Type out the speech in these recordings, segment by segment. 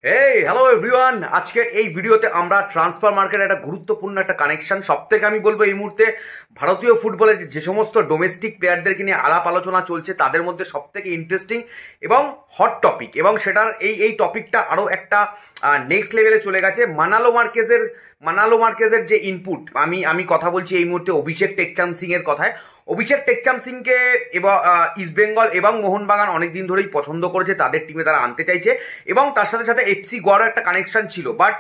Hello everyone, আজকের এই ভিডিওতে আমরা ট্রান্সফার মার্কেটের একটা গুরুত্বপূর্ণ একটা কানেকশন সবথেকে আমি বলবো এই মুহূর্তে ভারতীয় ফুটবলের যে সমস্ত ডোমেস্টিক প্লেয়ারদেরকে নিয়ে আলাপ আলোচনা চলছে তাদের মধ্যে সবথেকে ইন্টারেস্টিং এবং হট টপিক, এবং সেটার এই টপিকটা আরও একটা নেক্সট লেভেলে চলে গেছে। মানালো মার্কেজের যে ইনপুট, আমি কথা বলছি এই মুহূর্তে অভিষেক টেকচাঁদ সিং এর কথায়। অভিষেক টেকচাঁদ সিংকে এবং ইস্টবেঙ্গল এবং মোহনবাগান অনেকদিন ধরেই পছন্দ করেছে, তাদের টিমে তারা আনতে চাইছে, এবং তার সাথে সাথে এফসি গোয়ারও একটা কানেকশন ছিল। বাট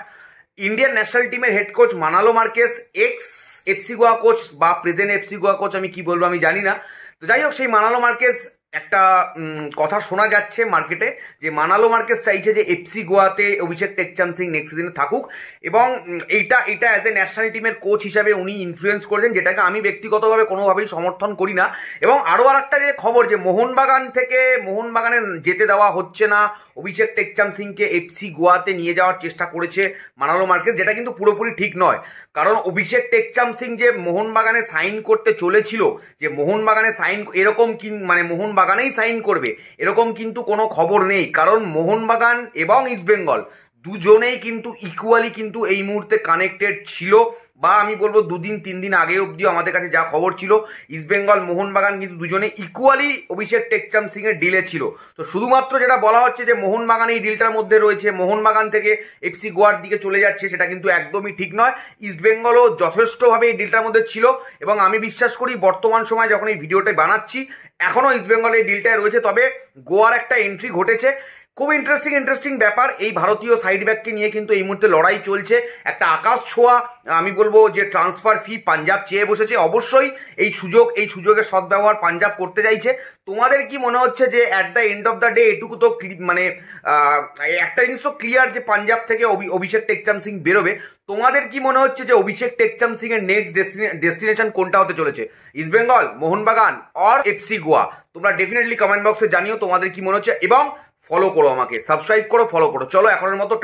ইন্ডিয়ান ন্যাশনাল টিমের head coach Manolo Marquez, ex FC Goa coach বা প্রেজেন্ট এফসি গোয়া কোচ, আমি কি বলবো আমি জানি না। তো যাই হোক, সেই মানালো মার্কেজ একটা কথা শোনা যাচ্ছে মার্কেটে যে মানালো মার্কেজ চাইছে যে এফসি গোয়াতে অভিষেক টেকচাঁদ সিং নেক্সট সিজনে থাকুক, এবং এটা অ্যাজ এ ন্যাশনাল টিমের কোচ হিসাবে উনি ইনফ্লুয়েন্স করেছেন, যেটাকে আমি ব্যক্তিগতভাবে কোনোভাবেই সমর্থন করি না। এবং আরও আর একটা যে খবর, যে মোহনবাগানে যেতে দেওয়া হচ্ছে না, অভিষেক টেকচাঁদ সিংকে এফসি গোয়াতে নিয়ে যাওয়ার চেষ্টা করেছে মানালো মার্কেজ, যেটা কিন্তু পুরোপুরি ঠিক নয়। কারণ অভিষেক টেকচাঁদ সিং যে মোহনবাগানে সাইন করতে চলেছিল, যে মোহনবাগানে সাইন এরকম মানে মোহনবাগানেই সাইন করবে এরকম কিন্তু কোনো খবর নেই। কারণ মোহনবাগান এবং ইস্টবেঙ্গল দুজনেই কিন্তু ইকুয়ালি কিন্তু এই মুহূর্তে কানেক্টেড ছিল, বা আমি বলবো 2-3 দিন আগে অবধিও আমাদের কাছে যা খবর ছিল, ইস্টবেঙ্গল মোহনবাগান কিন্তু দুজনে ইকুয়ালি অভিষেক টেকচাঁদ সিং এর ডিলে ছিল। তো শুধুমাত্র যেটা বলা হচ্ছে যে মোহনবাগান এই ডিলটার মধ্যে রয়েছে, মোহনবাগান থেকে এফসি গোয়ার দিকে চলে যাচ্ছে, সেটা কিন্তু একদমই ঠিক নয়। ইস্টবেঙ্গলও যথেষ্টভাবে এই ডিলটার মধ্যে ছিল, এবং আমি বিশ্বাস করি বর্তমান সময় যখন এই ভিডিওটা বানাচ্ছি এখনও ইস্টবেঙ্গল এই ডিলটায় রয়েছে। তবে গোয়ার একটা এন্ট্রি ঘটেছে, খুব ইন্টারেস্টিং ব্যাপার। এই ভারতীয় সাইড ব্যাককে নিয়ে কিন্তু এই মুহূর্তে লড়াই চলছে, একটা আকাশ ছোঁয়া আমি বলবো যে ট্রান্সফার ফি পাঞ্জাব চেয়ে বসেছে। অবশ্যই এই সুযোগের সদ্ব্যবহার পাঞ্জাব করতে চাইছে। তোমাদের কি মনে হচ্ছে যে at the end of the day এটুকু তো মানে একটা জিনিস তো ক্লিয়ার যে পাঞ্জাব থেকে অভিষেক টেকচাঁদ সিং বেরোবে। তোমাদের কি মনে হচ্ছে যে অভিষেক টেকচাঁদ সিং এর নেক্সট ডেস্টিনেশন কোনটা হতে চলেছে, ইস্টবেঙ্গল, মোহনবাগান অর এফসি গোয়া? তোমরা ডেফিনেটলি কমেন্ট বক্সে জানিও তোমাদের কি মনে হচ্ছে, এবং ফলো করো, আমাকে সাবস্ক্রাইব করো, ফলো করো। চলো এখনের মতো টাটা।